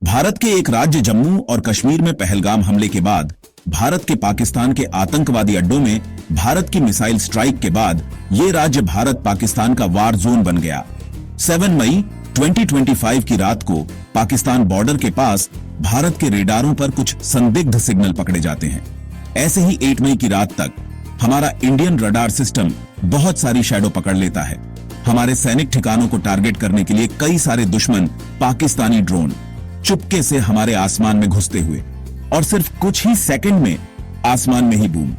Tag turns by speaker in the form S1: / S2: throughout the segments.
S1: भारत के एक राज्य जम्मू और कश्मीर में पहलगाम हमले के बाद भारत के पाकिस्तान के आतंकवादी अड्डों में भारत की मिसाइल स्ट्राइक के बाद ये राज्य भारत पाकिस्तान का वार जोन बन गया। 7 मई 2025 की रात को पाकिस्तान बॉर्डर के पास भारत के रेडारों पर कुछ संदिग्ध सिग्नल पकड़े जाते हैं। ऐसे ही 8 मई की रात तक हमारा इंडियन रडार सिस्टम बहुत सारी शैडो पकड़ लेता है। हमारे सैनिक ठिकानों को टारगेट करने के लिए कई सारे दुश्मन पाकिस्तानी ड्रोन चुपके से हमारे आसमान में घुसते हुए और सिर्फ कुछ ही सेकंड में आसमान में ही बूम।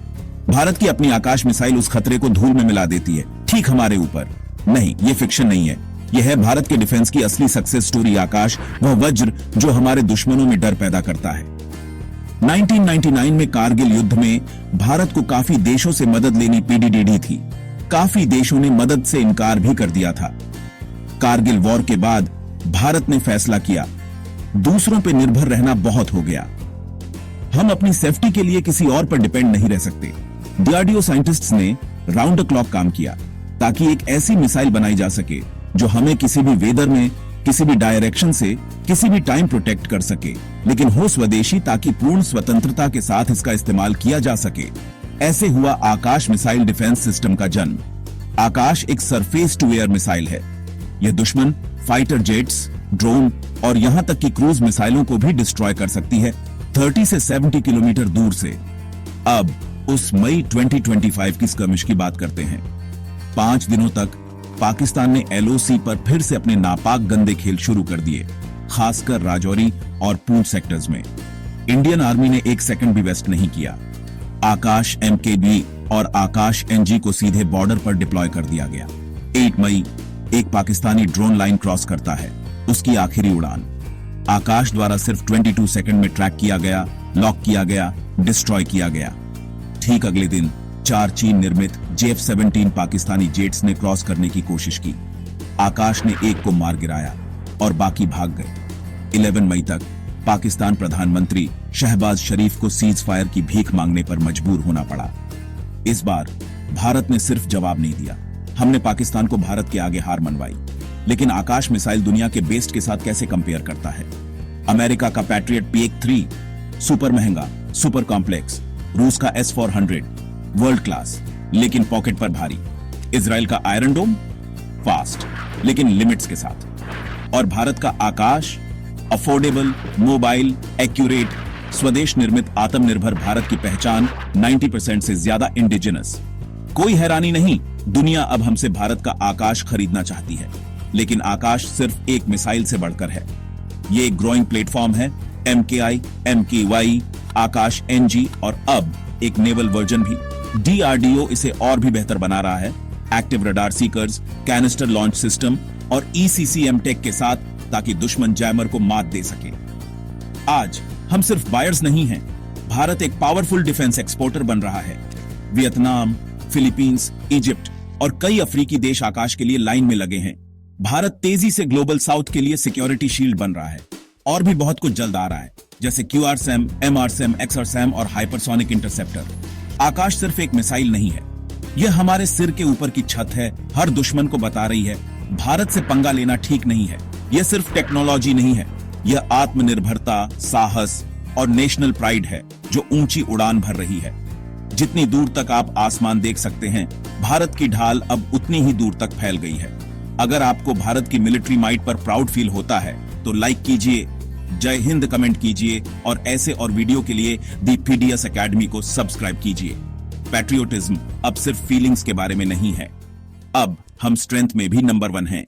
S1: भारत की अपनी आकाश मिसाइल उस खतरे को धूल में मिला देती है, ठीक हमारे ऊपर। नहीं, ये फिक्शन नहीं है, यह है भारत के डिफेंस की असली सक्सेस स्टोरी। आकाश वह वज्र जो हमारे दुश्मनों में डर पैदा करता है। 1999 में कारगिल युद्ध में भारत को काफी देशों से मदद लेनी पीडीडीडी थी। काफी देशों ने मदद से इनकार भी कर दिया था। कारगिल वॉर के बाद भारत ने फैसला किया, दूसरों पर निर्भर रहना बहुत हो गया। हम अपनी सेफ्टी के लिए किसी और पर डिपेंड नहीं रह सकते। डीआरडीओ साइंटिस्ट्स ने राउंड द क्लॉक काम किया ताकि एक ऐसी मिसाइल बनाई जा सके जो हमें किसी भी वेदर में, किसी भी डायरेक्शन से, किसी भी टाइम प्रोटेक्ट कर सके, लेकिन हो स्वदेशी, ताकि पूर्ण स्वतंत्रता के साथ इसका इस्तेमाल किया जा सके। ऐसे हुआ आकाश मिसाइल डिफेंस सिस्टम का जन्म। आकाश एक सरफेस टू एयर मिसाइल है। यह दुश्मन फाइटर जेट्स, ड्रोन और यहां तक कि क्रूज मिसाइलों को भी डिस्ट्रॉय कर सकती है 30 से 70 किलोमीटर दूर से। अब उस मई 2025 की स्कर्मिश की बात करते हैं। 5 दिनों तक पाकिस्तान ने एलओसी पर फिर से अपने नापाक गंदे खेल शुरू कर दिए, खासकर राजौरी और पूंछ सेक्टर्स में। इंडियन आर्मी ने एक सेकंड भी वेस्ट नहीं किया। आकाश एमकेबी और आकाश एनजी को सीधे बॉर्डर पर डिप्लॉय कर दिया गया। 8 मई एक पाकिस्तानी ड्रोन लाइन क्रॉस करता है, उसकी आखिरी उड़ान आकाश द्वारा सिर्फ 22 सेकंड में ट्रैक किया गया, लॉक किया गया, डिस्ट्रॉय किया गया। ठीक अगले दिन 4 चीन निर्मित JF-17 पाकिस्तानी जेट्स ने क्रॉस करने की कोशिश की। आकाश ने एक को मार गिराया और बाकी भाग गए। 11 मई तक पाकिस्तान प्रधानमंत्री शहबाज शरीफ को सीज फायर की भीख मांगने पर मजबूर होना पड़ा। इस बार भारत ने सिर्फ जवाब नहीं दिया, हमने पाकिस्तान को भारत के आगे हार मनवाई। लेकिन आकाश मिसाइल दुनिया के बेस्ट के साथ कैसे कंपेयर करता है? अमेरिका का पैट्रियट PX-3 सुपर महंगा, सुपर कॉम्प्लेक्स, रूस का S-400 वर्ल्ड क्लास लेकिन पॉकेट पर भारी, इजराइल का आयरन डोम फास्ट लेकिन लिमिट्स के साथ, और भारत का आकाश अफोर्डेबल, मोबाइल, एक्यूरेट, स्वदेश निर्मित आत्मनिर्भर भारत की पहचान 90% से ज्यादा इंडिजिनस। कोई हैरानी नहीं, दुनिया अब हमसे भारत का आकाश खरीदना चाहती है। लेकिन आकाश सिर्फ एक मिसाइल से बढ़कर है। ये एक ग्रोइंग प्लेटफॉर्म है। MKI, MKY, आकाश NG और अब एक नेवल वर्जन भी। DRDO इसे और भी बेहतर बना रहा है, active radar seekers, canister launch system और ECCM टेक के साथ, ताकि दुश्मन जैमर को मात दे सके। आज हम सिर्फ बायर्स नहीं हैं, भारत एक पावरफुल डिफेंस एक्सपोर्टर बन रहा है। वियतनाम, फिलीपींस, इजिप्ट और कई अफ्रीकी देश आकाश के लिए लाइन में लगे हैं। भारत तेजी से ग्लोबल साउथ के लिए सिक्योरिटी शील्ड बन रहा है। और भी बहुत कुछ जल्द आ रहा है, जैसे QRSAM, MRSAM, XRSAM और हाइपरसोनिक इंटरसेप्टर। आकाश सिर्फ एक मिसाइल नहीं है, यह हमारे सिर के ऊपर की छत है। हर दुश्मन को बता रही है, भारत से पंगा लेना ठीक नहीं है। यह सिर्फ टेक्नोलॉजी नहीं है, यह आत्मनिर्भरता, साहस और नेशनल प्राइड है जो ऊंची उड़ान भर रही है। जितनी दूर तक आप आसमान देख सकते हैं, भारत की ढाल अब उतनी ही दूर तक फैल गई है। अगर आपको भारत की मिलिट्री माइट पर प्राउड फील होता है तो लाइक कीजिए, जय हिंद कमेंट कीजिए और ऐसे और वीडियो के लिए दी PDS अकेडमी को सब्सक्राइब कीजिए। पैट्रियोटिज्म अब सिर्फ फीलिंग्स के बारे में नहीं है, अब हम स्ट्रेंथ में भी नंबर 1 हैं।